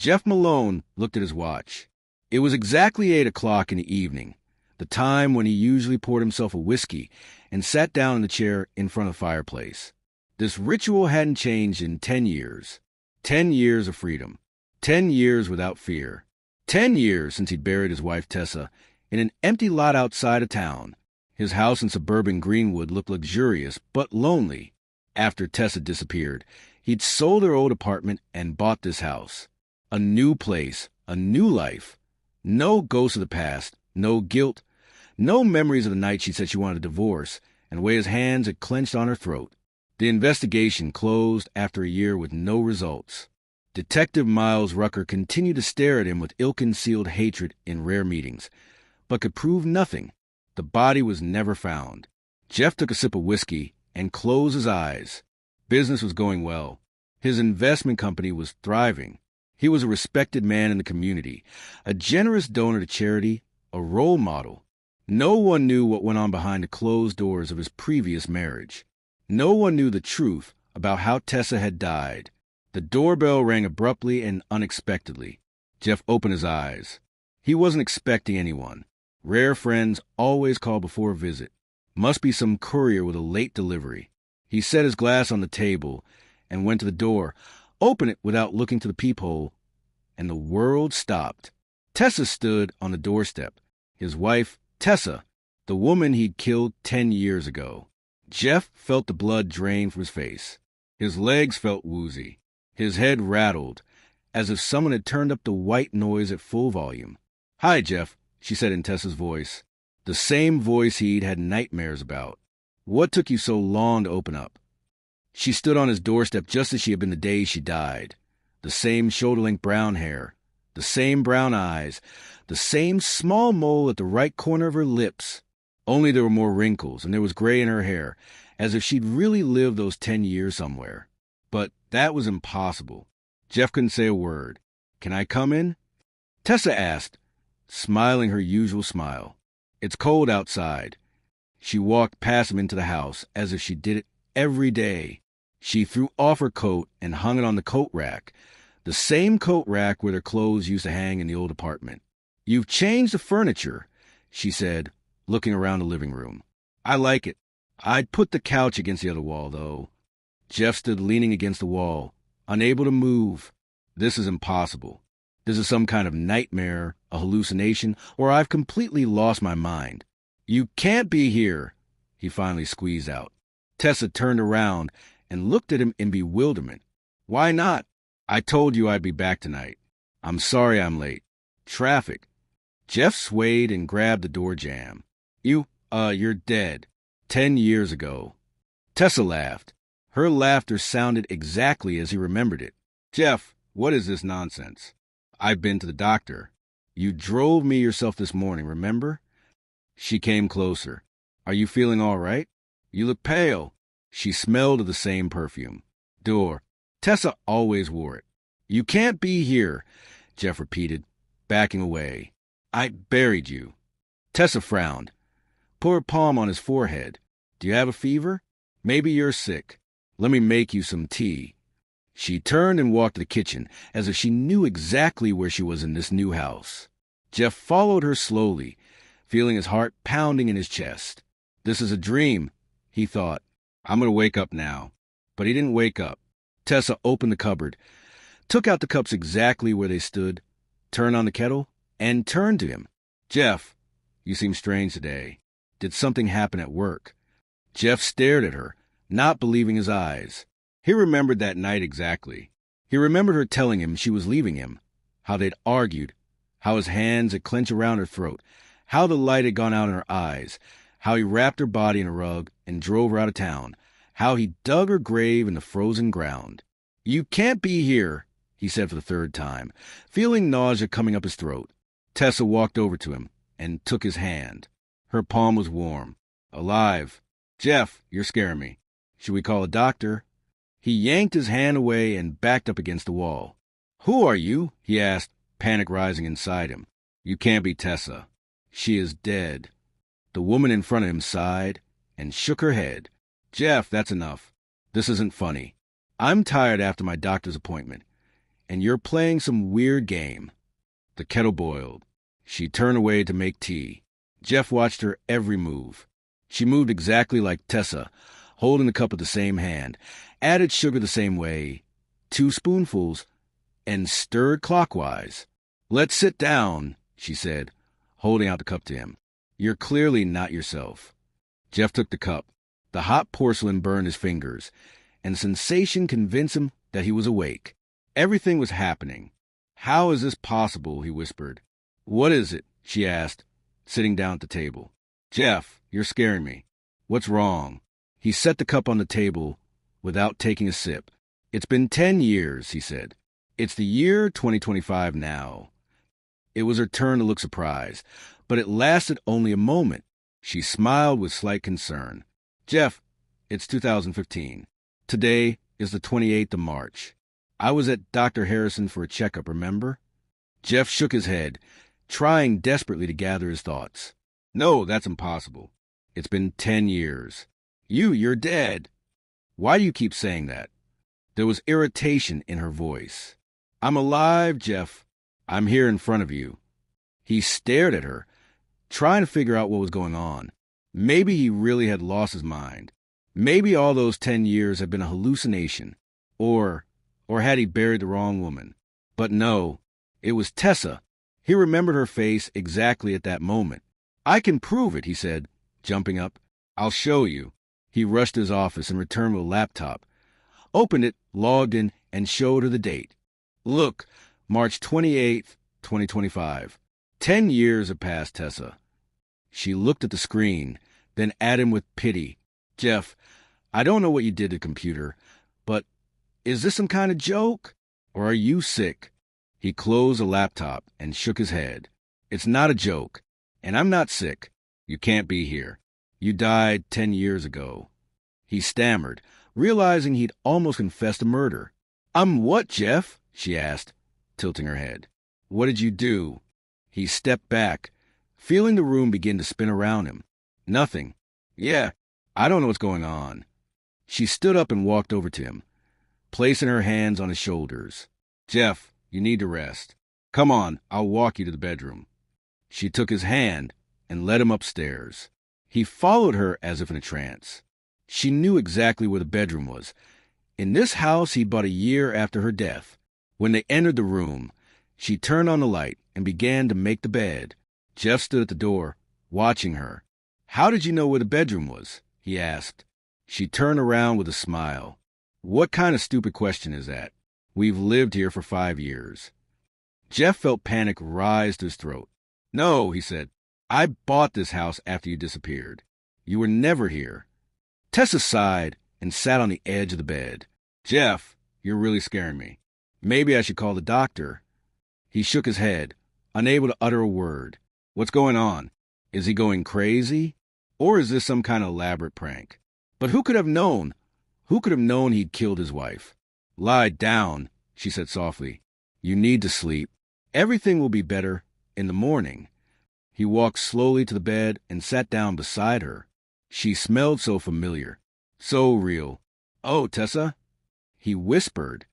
Jeff Malone looked at his watch. It was exactly 8 o'clock in the evening, the time when he usually poured himself a whiskey and sat down in the chair in front of the fireplace. This ritual hadn't changed in 10 years. 10 years of freedom. 10 years without fear. 10 years since he'd buried his wife Tessa in an empty lot outside of town. His house in suburban Greenwood looked luxurious but lonely. After Tessa disappeared, he'd sold her old apartment and bought this house. A new place, a new life. No ghosts of the past, no guilt, no memories of the night she said she wanted a divorce, and the way his hands had clenched on her throat. The investigation closed after a year with no results. Detective Miles Rucker continued to stare at him with ill-concealed hatred in rare meetings, but could prove nothing. The body was never found. Jeff took a sip of whiskey and closed his eyes. Business was going well. His investment company was thriving. He was a respected man in the community, a generous donor to charity, a role model. No one knew what went on behind the closed doors of his previous marriage. No one knew the truth about how Tessa had died. The doorbell rang abruptly and unexpectedly. Jeff opened his eyes. He wasn't expecting anyone. Rare friends always call before a visit. Must be some courier with a late delivery. He set his glass on the table and went to the door, opened it without looking to the peephole, and the world stopped. Tessa stood on the doorstep. His wife, Tessa, the woman he'd killed 10 years ago. Jeff felt the blood drain from his face. His legs felt woozy. His head rattled, as if someone had turned up the white noise at full volume. "Hi, Jeff," she said in Tessa's voice, the same voice he'd had nightmares about. "What took you so long to open up?" She stood on his doorstep just as she had been the day she died. The same shoulder-length brown hair, the same brown eyes, the same small mole at the right corner of her lips. Only there were more wrinkles, and there was gray in her hair, as if she'd really lived those 10 years somewhere. But that was impossible. Jeff couldn't say a word. "Can I come in?" Tessa asked, smiling her usual smile. "It's cold outside." She walked past him into the house, as if she did it every day. She threw off her coat and hung it on the coat rack, the same coat rack where their clothes used to hang in the old apartment. "You've changed the furniture," she said, looking around the living room. "I like it. I'd put the couch against the other wall, though." Jeff stood leaning against the wall, unable to move. "This is impossible. This is some kind of nightmare, a hallucination, or I've completely lost my mind." "You can't be here," he finally squeezed out. Tessa turned around and looked at him in bewilderment. "Why not? I told you I'd be back tonight. I'm sorry I'm late. Traffic." Jeff swayed and grabbed the door jamb. You're dead. 10 years ago." Tessa laughed. Her laughter sounded exactly as he remembered it. "Jeff, what is this nonsense? I've been to the doctor. You drove me yourself this morning, remember?" She came closer. "Are you feeling all right? You look pale." She smelled of the same perfume. Tessa always wore it. "You can't be here," Jeff repeated, backing away. "I buried you." Tessa frowned. Put her palm on his forehead. "Do you have a fever? Maybe you're sick. Let me make you some tea." She turned and walked to the kitchen, as if she knew exactly where she was in this new house. Jeff followed her slowly, feeling his heart pounding in his chest. This is a dream, he thought. I'm going to wake up now. But he didn't wake up. Tessa opened the cupboard, took out the cups exactly where they stood, turned on the kettle, and turned to him. "Jeff, you seem strange today. Did something happen at work?" Jeff stared at her, not believing his eyes. He remembered that night exactly. He remembered her telling him she was leaving him, how they'd argued, how his hands had clenched around her throat, how the light had gone out in her eyes, how he wrapped her body in a rug and drove her out of town, how he dug her grave in the frozen ground. "You can't be here," he said for the third time, feeling nausea coming up his throat. Tessa walked over to him and took his hand. Her palm was warm, alive. "Jeff, you're scaring me. Should we call a doctor?" He yanked his hand away and backed up against the wall. "Who are you?" he asked, panic rising inside him. "You can't be Tessa. She is dead." The woman in front of him sighed and shook her head. "Jeff, that's enough. This isn't funny. I'm tired after my doctor's appointment, and you're playing some weird game. The kettle boiled. She turned away to make tea. Jeff watched her every move. She moved exactly like Tessa, holding the cup with the same hand, added sugar the same way, 2 spoonfuls, and stirred clockwise. "Let's sit down," she said, holding out the cup to him. "You're clearly not yourself." Jeff took the cup. The hot porcelain burned his fingers, and sensation convinced him that he was awake. Everything was happening. "How is this possible?" he whispered. "What is it?" she asked, sitting down at the table. "Jeff, you're scaring me." "What's wrong?" He set the cup on the table without taking a sip. "It's been 10 years, he said. "It's the year 2025 now." It was her turn to look surprised, but it lasted only a moment. She smiled with slight concern. "Jeff, it's 2015. Today is the 28th of March. I was at Dr. Harrison for a checkup, remember?" Jeff shook his head, trying desperately to gather his thoughts. "No, that's impossible. It's been 10 years. You're dead." "Why do you keep saying that?" There was irritation in her voice. "I'm alive, Jeff. I'm here in front of you." He stared at her, trying to figure out what was going on. Maybe he really had lost his mind. Maybe all those 10 years had been a hallucination. Or had he buried the wrong woman? But no, it was Tessa. He remembered her face exactly at that moment. "I can prove it," he said, jumping up. "I'll show you." He rushed to his office and returned with a laptop, opened it, logged in, and showed her the date. "Look, March 28th, 2025. 10 years have passed, Tessa." She looked at the screen, then at him with pity. "Jeff, I don't know what you did to the computer, but is this some kind of joke? Or are you sick?" He closed the laptop and shook his head. "It's not a joke, and I'm not sick. You can't be here. You died 10 years ago." He stammered, realizing he'd almost confessed a murder. "I'm what, Jeff?" she asked, tilting her head. "What did you do?" He stepped back, feeling the room begin to spin around him. "Nothing. Yeah, I don't know what's going on." She stood up and walked over to him, placing her hands on his shoulders. "Jeff, you need to rest. Come on, I'll walk you to the bedroom." She took his hand and led him upstairs. He followed her as if in a trance. She knew exactly where the bedroom was. In this house he bought a year after her death. When they entered the room, she turned on the light and began to make the bed. Jeff stood at the door, watching her. "How did you know where the bedroom was?" he asked. She turned around with a smile. "What kind of stupid question is that? We've lived here for 5 years." Jeff felt panic rise to his throat. "No," he said. "I bought this house after you disappeared. You were never here." Tessa sighed and sat on the edge of the bed. "Jeff, you're really scaring me. Maybe I should call the doctor." He shook his head, unable to utter a word. "What's going on? Is he going crazy? Or is this some kind of elaborate prank? But who could have known? Who could have known he'd killed his wife?" "Lie down," she said softly. "You need to sleep. Everything will be better in the morning." He walked slowly to the bed and sat down beside her. She smelled so familiar, so real. "Oh, Tessa," he whispered.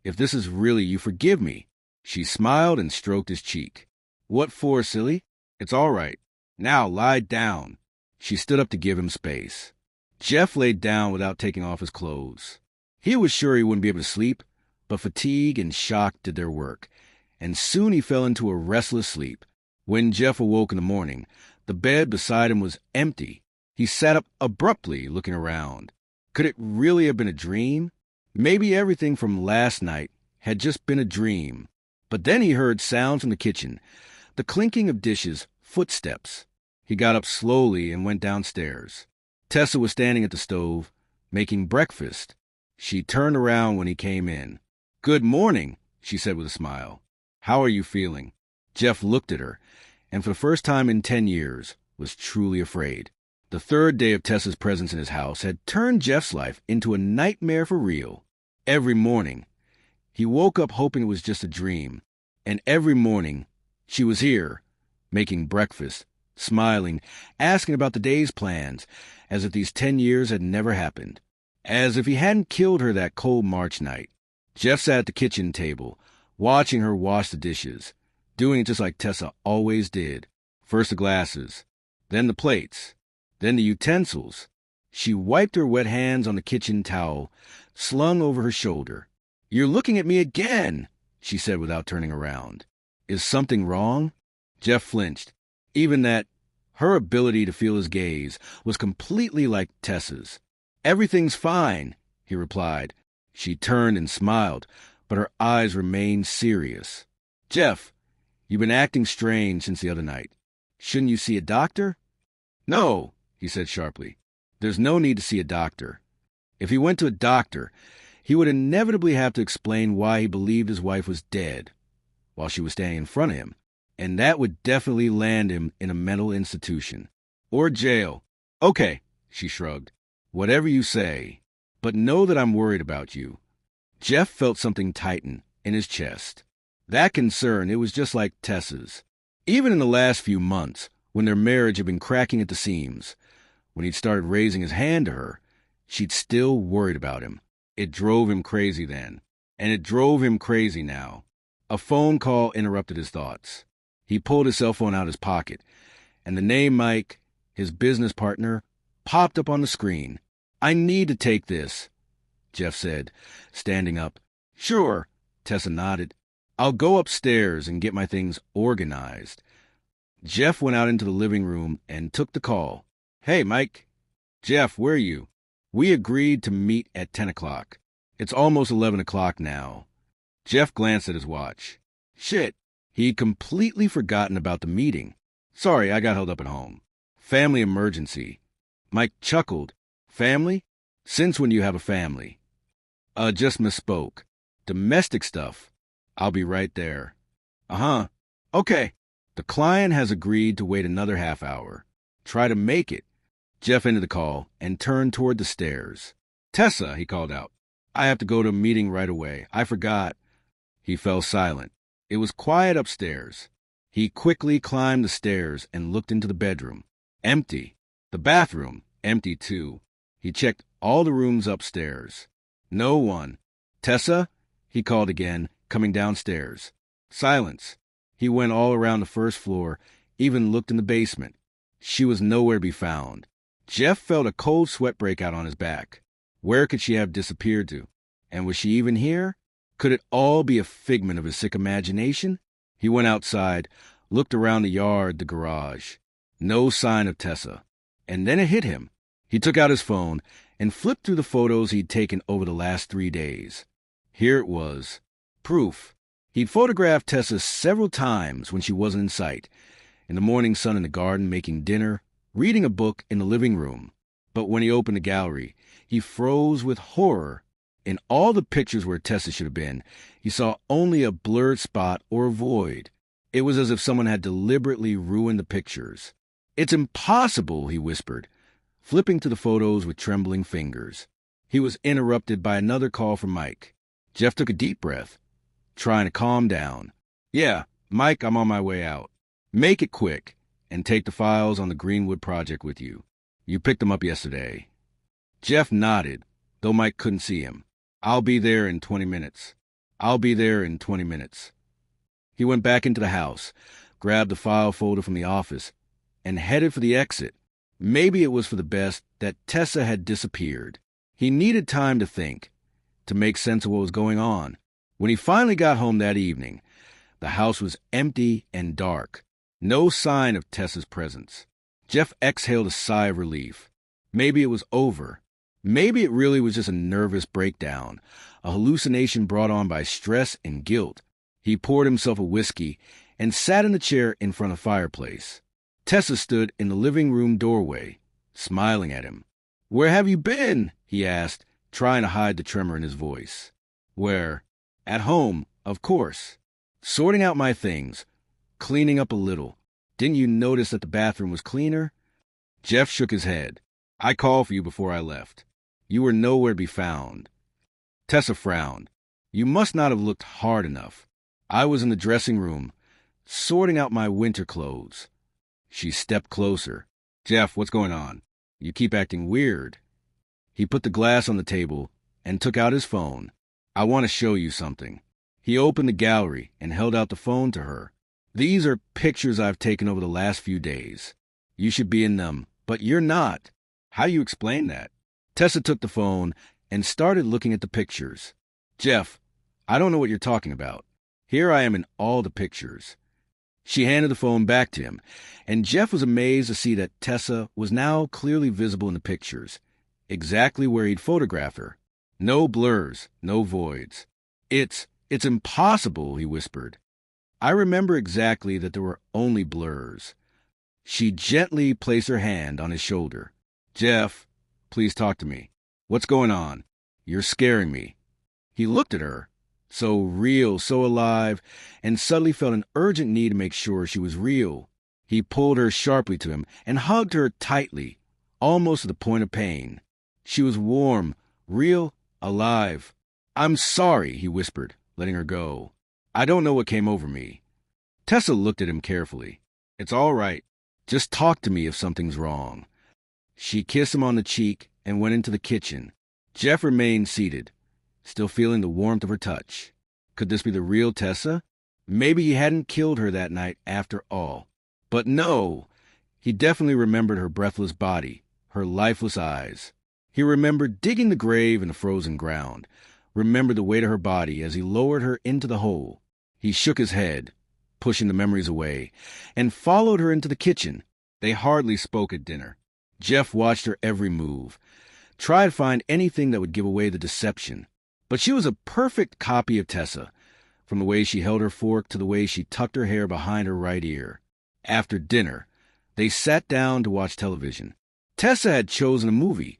"If this is really you, forgive me." She smiled and stroked his cheek. "What for, silly? It's all right. Now lie down." She stood up to give him space. Jeff laid down without taking off his clothes. He was sure he wouldn't be able to sleep, but fatigue and shock did their work, and soon he fell into a restless sleep. When Jeff awoke in the morning, the bed beside him was empty. He sat up abruptly, looking around. Could it really have been a dream? Maybe everything from last night had just been a dream. But then he heard sounds from the kitchen, the clinking of dishes, footsteps. He got up slowly and went downstairs. Tessa was standing at the stove, making breakfast. She turned around when he came in. "Good morning," she said with a smile. "How are you feeling?" Jeff looked at her, and for the first time in 10 years, was truly afraid. The third day of Tessa's presence in his house had turned Jeff's life into a nightmare for real. Every morning, he woke up hoping it was just a dream. And every morning, she was here, making breakfast, smiling, asking about the day's plans, as if these 10 years had never happened. As if he hadn't killed her that cold March night. Jeff sat at the kitchen table, watching her wash the dishes, doing it just like Tessa always did. First the glasses, then the plates, then the utensils. She wiped her wet hands on the kitchen towel, slung over her shoulder. "You're looking at me again," she said without turning around. "Is something wrong?" Jeff flinched. Even that, her ability to feel his gaze was completely like Tessa's. "Everything's fine," he replied. She turned and smiled, but her eyes remained serious. "Jeff, you've been acting strange since the other night. Shouldn't you see a doctor?" "No," he said sharply. "There's no need to see a doctor." If he went to a doctor, he would inevitably have to explain why he believed his wife was dead while she was standing in front of him, and that would definitely land him in a mental institution. Or jail. "Okay," she shrugged. "Whatever you say. But know that I'm worried about you." Jeff felt something tighten in his chest. That concern, it was just like Tessa's. Even in the last few months, when their marriage had been cracking at the seams, when he'd started raising his hand to her, she'd still worried about him. It drove him crazy then, and it drove him crazy now. A phone call interrupted his thoughts. He pulled his cell phone out of his pocket, and the name Mike, his business partner, popped up on the screen. "I need to take this," Jeff said, standing up. "Sure," Tessa nodded. "I'll go upstairs and get my things organized." Jeff went out into the living room and took the call. "Hey, Mike." "Jeff, where are you?" "We agreed to meet at 10 o'clock. It's almost 11 o'clock now." Jeff glanced at his watch. Shit, he'd completely forgotten about the meeting. "Sorry, I got held up at home. Family emergency." Mike chuckled. "Family? Since when do you have a family?" Just misspoke. Domestic stuff. I'll be right there." "Uh-huh. Okay." "The client has agreed to wait another half hour. Try to make it." Jeff ended the call and turned toward the stairs. "Tessa," he called out. "I have to go to a meeting right away. I forgot." He fell silent. It was quiet upstairs. He quickly climbed the stairs and looked into the bedroom. Empty. The bathroom, empty too. He checked all the rooms upstairs. No one. "Tessa?" he called again, coming downstairs. Silence. He went all around the first floor, even looked in the basement. She was nowhere to be found. Jeff felt a cold sweat break out on his back. Where could she have disappeared to? And was she even here? Could it all be a figment of his sick imagination? He went outside, looked around the yard, the garage. No sign of Tessa. And then it hit him. He took out his phone and flipped through the photos he'd taken over the last 3 days. Here it was. Proof. He'd photographed Tessa several times when she wasn't in sight. In the morning sun in the garden, making dinner, reading a book in the living room. But when he opened the gallery, he froze with horror. In all the pictures where Tessa should have been, he saw only a blurred spot or a void. It was as if someone had deliberately ruined the pictures. "It's impossible," he whispered, flipping to the photos with trembling fingers. He was interrupted by another call from Mike. Jeff took a deep breath, trying to calm down. "Yeah, Mike, I'm on my way out. Make it quick, and take the files on the Greenwood project with you. You picked them up yesterday." Jeff nodded, though Mike couldn't see him. "I'll be there in 20 minutes. I'll be there in 20 minutes. He went back into the house, grabbed the file folder from the office, and headed for the exit. Maybe it was for the best that Tessa had disappeared. He needed time to think, to make sense of what was going on. When he finally got home that evening, the house was empty and dark. No sign of Tessa's presence. Jeff exhaled a sigh of relief. Maybe it was over. Maybe it really was just a nervous breakdown, a hallucination brought on by stress and guilt. He poured himself a whiskey and sat in the chair in front of the fireplace. Tessa stood in the living room doorway, smiling at him. "Where have you been?" he asked, trying to hide the tremor in his voice. "Where? At home, of course. Sorting out my things, cleaning up a little. Didn't you notice that the bathroom was cleaner?" Jeff shook his head. "I called for you before I left. You were nowhere to be found." Tessa frowned. "You must not have looked hard enough. I was in the dressing room, sorting out my winter clothes." She stepped closer. "Jeff, what's going on? You keep acting weird." He put the glass on the table and took out his phone. "I want to show you something." He opened the gallery and held out the phone to her. "These are pictures I've taken over the last few days. You should be in them, but you're not. How do you explain that?" Tessa took the phone and started looking at the pictures. "Jeff, I don't know what you're talking about. Here I am in all the pictures." She handed the phone back to him, and Jeff was amazed to see that Tessa was now clearly visible in the pictures, exactly where he'd photographed her. No blurs, no voids. It's impossible," he whispered. "I remember exactly that there were only blurs." She gently placed her hand on his shoulder. "Jeff, please talk to me. What's going on? You're scaring me." He looked at her, so real, so alive, and suddenly felt an urgent need to make sure she was real. He pulled her sharply to him and hugged her tightly, almost to the point of pain. She was warm, real, alive. "I'm sorry," he whispered, letting her go. "I don't know what came over me." Tessa looked at him carefully. "It's all right. Just talk to me if something's wrong." She kissed him on the cheek and went into the kitchen. Jeff remained seated, still feeling the warmth of her touch. Could this be the real Tessa? Maybe he hadn't killed her that night after all. But no! He definitely remembered her breathless body, her lifeless eyes. He remembered digging the grave in the frozen ground, remembered the weight of her body as he lowered her into the hole. He shook his head, pushing the memories away, and followed her into the kitchen. They hardly spoke at dinner. Jeff watched her every move, tried to find anything that would give away the deception. But she was a perfect copy of Tessa, from the way she held her fork to the way she tucked her hair behind her right ear. After dinner, they sat down to watch television. Tessa had chosen a movie,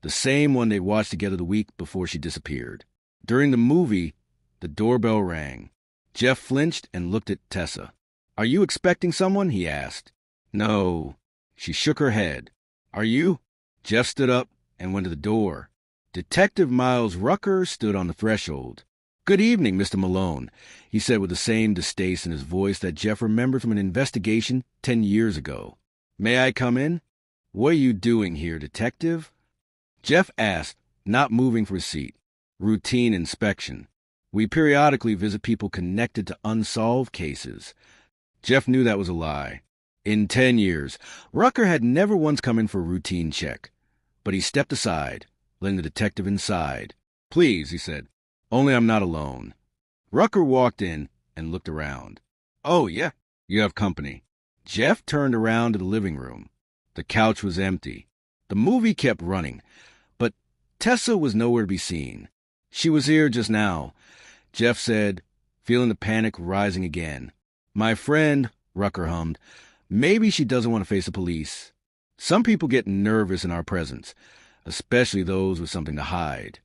the same one they'd watched together the week before she disappeared. During the movie, the doorbell rang. Jeff flinched and looked at Tessa. "Are you expecting someone?" he asked. "No." She shook her head. "Are you?" Jeff stood up and went to the door. Detective Miles Rucker stood on the threshold. "Good evening, Mr. Malone," he said with the same distaste in his voice that Jeff remembered from an investigation 10 years ago. "May I come in?" "What are you doing here, detective?" Jeff asked, not moving from his seat. "Routine inspection. We periodically visit people connected to unsolved cases." Jeff knew that was a lie. In 10 years, Rucker had never once come in for a routine check. But he stepped aside, letting the detective inside. "Please," he said. "Only I'm not alone." Rucker walked in and looked around. "Oh, yeah, you have company." Jeff turned around to the living room. The couch was empty. The movie kept running, but Tessa was nowhere to be seen. "She was here just now," Jeff said, feeling the panic rising again. "My friend," Rucker hummed, "maybe she doesn't want to face the police. Some people get nervous in our presence, especially those with something to hide."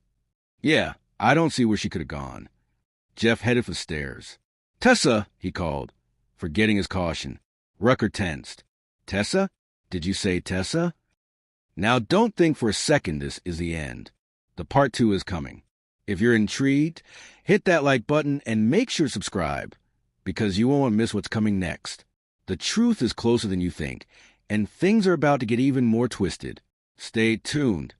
"Yeah, I don't see where she could have gone." Jeff headed for the stairs. "Tessa," he called, forgetting his caution. Rucker tensed. "Tessa? Did you say Tessa?" Now don't think for a second this is the end. The part 2 is coming. If you're intrigued, hit that like button and make sure to subscribe, because you won't want to miss what's coming next. The truth is closer than you think, and things are about to get even more twisted. Stay tuned.